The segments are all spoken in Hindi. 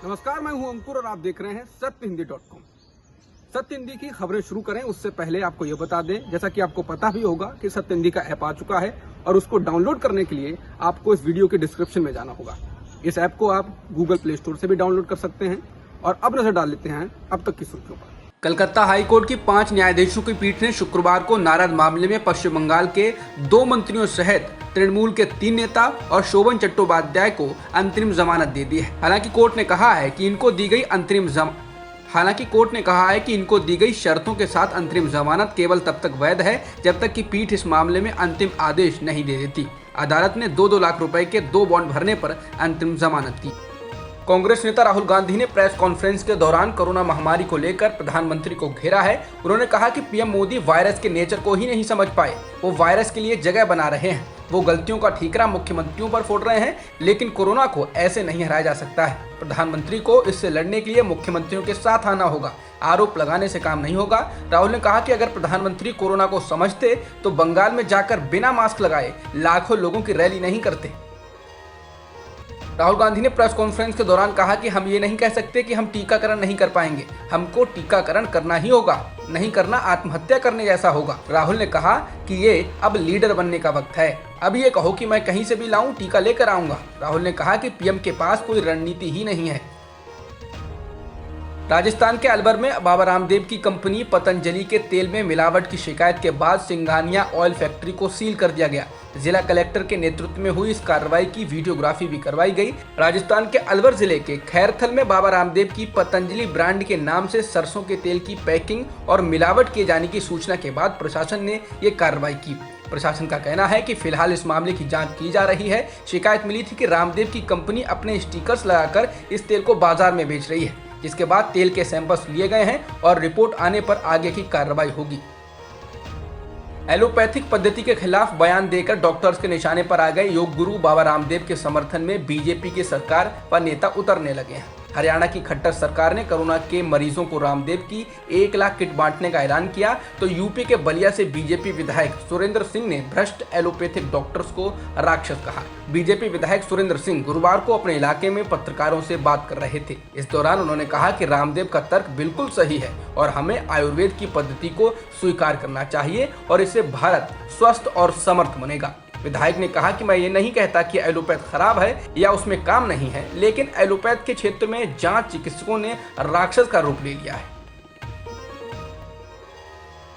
नमस्कार, मैं हूं अंकुर और आप देख रहे हैं सत्यहिंदी.com। सत्य हिंदी की खबरें शुरू करें उससे पहले आपको ये बता दें, जैसा कि आपको पता भी होगा कि सत्य हिंदी का ऐप आ चुका है और उसको डाउनलोड करने के लिए आपको इस वीडियो के डिस्क्रिप्शन में जाना होगा। इस ऐप को आप गूगल प्ले स्टोर से भी डाउनलोड कर सकते हैं। और अब नजर डाल लेते हैं अब तक की सुर्खियों पर। कलकत्ता हाईकोर्ट की 5 न्यायाधीशों की पीठ ने शुक्रवार को नारद मामले में पश्चिम बंगाल के 2 मंत्रियों सहित तृणमूल के 3 नेता और शोभन चट्टोपाध्याय को अंतरिम जमानत दे दी है। हालांकि कोर्ट ने कहा है कि इनको दी गई शर्तों के साथ अंतरिम जमानत केवल तब तक वैध है जब तक कि पीठ इस मामले में अंतिम आदेश नहीं दे देती। अदालत ने 2-2 लाख रुपए के 2 बॉन्ड भरने पर अंतरिम जमानत दी। कांग्रेस नेता राहुल गांधी ने प्रेस कॉन्फ्रेंस के दौरान कोरोना महामारी को लेकर प्रधानमंत्री को घेरा है। उन्होंने कहा कि पीएम मोदी वायरस के नेचर को ही नहीं समझ पाए, वो वायरस के लिए जगह बना रहे हैं। वो गलतियों का ठीकरा मुख्यमंत्रियों पर फोड़ रहे हैं, लेकिन कोरोना को ऐसे नहीं हराया जा सकता है। प्रधानमंत्री को इससे लड़ने के लिए मुख्यमंत्रियों के साथ आना होगा, आरोप लगाने से काम नहीं होगा। राहुल ने कहा कि अगर प्रधानमंत्री कोरोना को समझते तो बंगाल में जाकर बिना मास्क लगाए लाखों लोगों की रैली नहीं करते। राहुल गांधी ने प्रेस कॉन्फ्रेंस के दौरान कहा कि हम ये नहीं कह सकते कि हम टीकाकरण नहीं कर पाएंगे, हमको टीकाकरण करना ही होगा, नहीं करना आत्महत्या करने जैसा होगा। राहुल ने कहा कि ये अब लीडर बनने का वक्त है, अब ये कहो कि मैं कहीं से भी लाऊं टीका लेकर आऊंगा। राहुल ने कहा कि पीएम के पास कोई रणनीति ही नहीं है। राजस्थान के अलवर में बाबा रामदेव की कंपनी पतंजलि के तेल में मिलावट की शिकायत के बाद सिंघानिया ऑयल फैक्ट्री को सील कर दिया गया। जिला कलेक्टर के नेतृत्व में हुई इस कार्रवाई की वीडियोग्राफी भी करवाई गई। राजस्थान के अलवर जिले के खैरथल में बाबा रामदेव की पतंजलि ब्रांड के नाम से सरसों के तेल की पैकिंग और मिलावट किए जाने की सूचना के बाद प्रशासन ने ये कार्रवाई की। प्रशासन का कहना है कि फिलहाल इस मामले की जांच की जा रही है। शिकायत मिली थी कि रामदेव की कंपनी अपने स्टिकर्स लगाकर इस तेल को बाजार में बेच रही है, जिसके बाद तेल के सैंपल्स लिए गए हैं और रिपोर्ट आने पर आगे की कार्रवाई होगी। एलोपैथिक पद्धति के खिलाफ बयान देकर डॉक्टर्स के निशाने पर आ गए योग गुरु बाबा रामदेव के समर्थन में बीजेपी की सरकार व नेता उतरने लगे हैं। हरियाणा की खट्टर सरकार ने कोरोना के मरीजों को रामदेव की 1 लाख किट बांटने का ऐलान किया, तो यूपी के बलिया से बीजेपी विधायक सुरेंद्र सिंह ने भ्रष्ट एलोपैथिक डॉक्टर्स को राक्षस कहा। बीजेपी विधायक सुरेंद्र सिंह गुरुवार को अपने इलाके में पत्रकारों से बात कर रहे थे। इस दौरान उन्होंने कहा कि रामदेव का तर्क बिल्कुल सही है और हमें आयुर्वेद की पद्धति को स्वीकार करना चाहिए और इससे भारत स्वस्थ और समर्थ बनेगा। विधायक ने कहा कि मैं ये नहीं कहता कि एलोपैथ खराब है या उसमें काम नहीं है, लेकिन एलोपैथ के क्षेत्र में जांच चिकित्सकों ने राक्षस का रूप ले लिया है।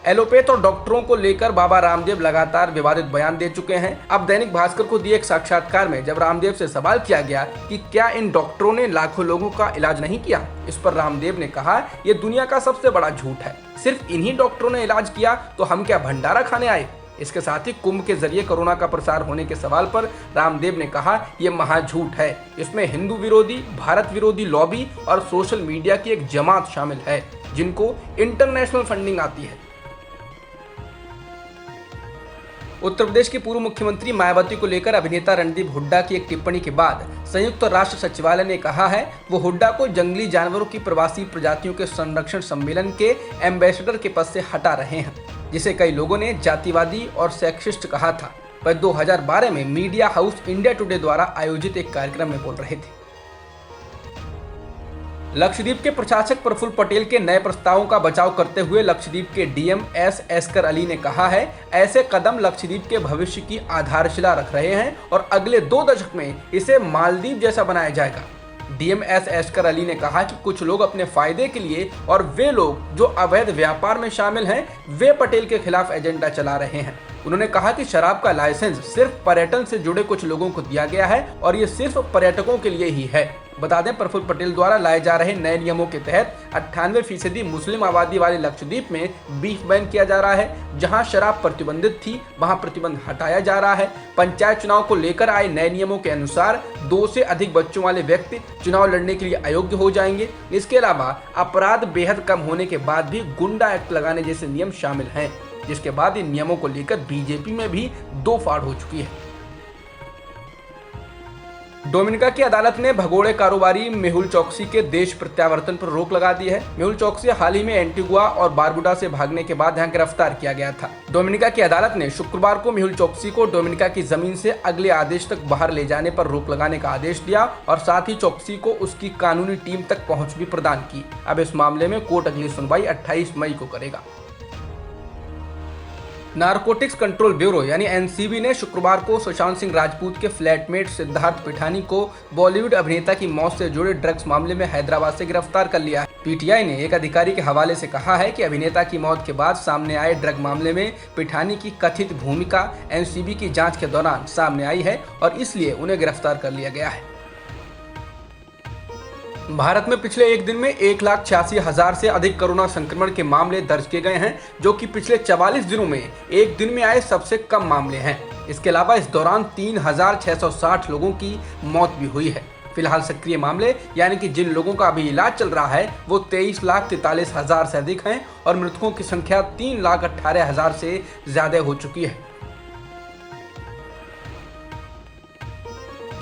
एलोपैथ और डॉक्टरों को लेकर बाबा रामदेव लगातार विवादित बयान दे चुके हैं। अब दैनिक भास्कर को दिए एक साक्षात्कार में जब रामदेव से सवाल किया गया कि क्या इन डॉक्टरों ने लाखों लोगों का इलाज नहीं किया, इस पर रामदेव ने कहा, यह दुनिया का सबसे बड़ा झूठ है। सिर्फ इन्हीं डॉक्टरों ने इलाज किया तो हम क्या भंडारा खाने आए। इसके साथ ही कुंभ के जरिए कोरोना का प्रसार होने के सवाल पर रामदेव ने कहा, यह महाझूठ है, इसमें हिंदू विरोधी, भारत विरोधी लॉबी और सोशल मीडिया की एक जमात शामिल है जिनको इंटरनेशनल फंडिंग आती है। उत्तर प्रदेश की पूर्व मुख्यमंत्री मायावती को लेकर अभिनेता रणदीप हुड्डा की एक टिप्पणी के बाद संयुक्त राष्ट्र सचिवालय ने कहा है वो हुड्डा को जंगली जानवरों की प्रवासी प्रजातियों के संरक्षण सम्मेलन के एम्बेसडर के पद से हटा रहे हैं, जिसे कई लोगों ने जातिवादी और सेक्सिस्ट कहा था। वह 2012 में मीडिया हाउस इंडिया टुडे द्वारा आयोजित एक कार्यक्रम में बोल रहे थे। लक्षद्वीप के प्रशासक प्रफुल्ल पटेल के नए प्रस्तावों का बचाव करते हुए लक्षद्वीप के डीएम एस एस्कर अली ने कहा है, ऐसे कदम लक्षद्वीप के भविष्य की आधारशिला रख रहे हैं और अगले 2 दशक में इसे मालदीव जैसा बनाया जाएगा। डीएम एस एस्कर अली ने कहा कि कुछ लोग अपने फायदे के लिए और वे लोग जो अवैध व्यापार में शामिल हैं, वे पटेल के खिलाफ एजेंडा चला रहे हैं। उन्होंने कहा कि शराब का लाइसेंस सिर्फ पर्यटन से जुड़े कुछ लोगों को दिया गया है और ये सिर्फ पर्यटकों के लिए ही है। बता दें, प्रफुल्ल पटेल द्वारा लाए जा रहे नए नियमों के तहत 98% मुस्लिम आबादी वाले लक्षद्वीप में बीफ बैन किया जा रहा है। जहां शराब प्रतिबंधित थी वहां प्रतिबंध हटाया जा रहा है। पंचायत चुनाव को लेकर आए नए नियमों के अनुसार 2 से अधिक बच्चों वाले व्यक्ति चुनाव लड़ने के लिए अयोग्य हो जाएंगे। इसके अलावा अपराध बेहद कम होने के बाद भी गुंडा एक्ट लगाने जैसे नियम शामिल हैं, जिसके बाद इन नियमों को लेकर बीजेपी में भी 2 फाड़ हो चुकी है। डोमिनिका की अदालत ने भगोड़े कारोबारी मेहुल चोकसी के देश प्रत्यावर्तन पर रोक लगा दी है। मेहुल चोकसी हाल ही में एंटीगुआ और बारबुडा से भागने के बाद यहां गिरफ्तार किया गया था। डोमिनिका की अदालत ने शुक्रवार को मेहुल चोकसी को डोमिनिका की जमीन से अगले आदेश तक बाहर ले जाने पर रोक लगाने का आदेश दिया और साथ ही चोकसी को उसकी कानूनी टीम तक पहुंच भी प्रदान की। अब इस मामले में कोर्ट अगली सुनवाई 28 मई को करेगा। नारकोटिक्स कंट्रोल ब्यूरो यानी एनसीबी ने शुक्रवार को सुशांत सिंह राजपूत के फ्लैटमेट सिद्धार्थ पिठानी को बॉलीवुड अभिनेता की मौत से जुड़े ड्रग्स मामले में हैदराबाद से गिरफ्तार कर लिया है। पीटीआई ने एक अधिकारी के हवाले से कहा है कि अभिनेता की मौत के बाद सामने आए ड्रग मामले में पिठानी की कथित भूमिका एनसीबी की जांच के दौरान सामने आई है और इसलिए उन्हें गिरफ्तार कर लिया गया है। भारत में पिछले एक दिन में 1,86,000 से अधिक कोरोना संक्रमण के मामले दर्ज किए गए हैं, जो कि पिछले 44 दिनों में एक दिन में आए सबसे कम मामले हैं। इसके अलावा इस दौरान 3,660 लोगों की मौत भी हुई है। फिलहाल सक्रिय मामले यानी कि जिन लोगों का अभी इलाज चल रहा है वो 23,43,000 से अधिक हैं और मृतकों की संख्या 3,18,000 से ज्यादा हो चुकी है।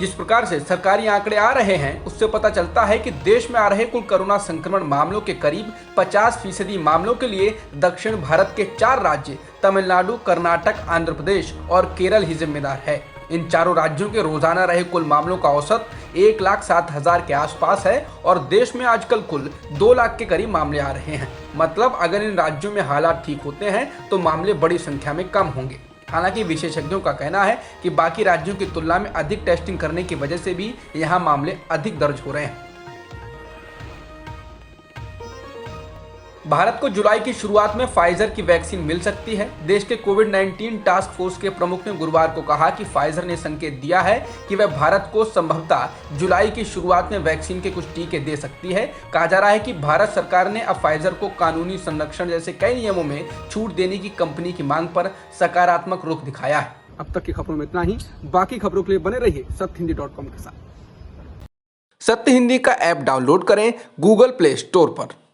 जिस प्रकार से सरकारी आंकड़े आ रहे हैं उससे पता चलता है कि देश में आ रहे कुल कोरोना संक्रमण मामलों के करीब 50% मामलों के लिए दक्षिण भारत के 4 राज्य तमिलनाडु, कर्नाटक, आंध्र प्रदेश और केरल ही जिम्मेदार है। इन चारों राज्यों के रोजाना रहे कुल मामलों का औसत 1,07,000 के आसपास है और देश में आजकल कुल 2 लाख के करीब मामले आ रहे हैं। मतलब अगर इन राज्यों में हालात ठीक होते हैं तो मामले बड़ी संख्या में कम होंगे। हालांकि विशेषज्ञों का कहना है कि बाकी राज्यों की तुलना में अधिक टेस्टिंग करने की वजह से भी यहां मामले अधिक दर्ज हो रहे हैं। भारत को जुलाई की शुरुआत में फाइजर की वैक्सीन मिल सकती है। देश के कोविड-19 टास्क फोर्स के प्रमुख ने गुरुवार को कहा कि फाइजर ने संकेत दिया है कि वह भारत को संभवतः जुलाई की शुरुआत में वैक्सीन के कुछ टीके दे सकती है। कहा जा रहा है कि भारत सरकार ने अब फाइजर को कानूनी संरक्षण जैसे कई नियमों में छूट देने की कंपनी की मांग पर सकारात्मक रुख दिखाया है। अब तक की खबरों में इतना ही। बाकी खबरों के लिए बने रहिए सत्यहिंदी.com के साथ। सत्य हिंदी का ऐप डाउनलोड करें गूगल प्ले स्टोर पर।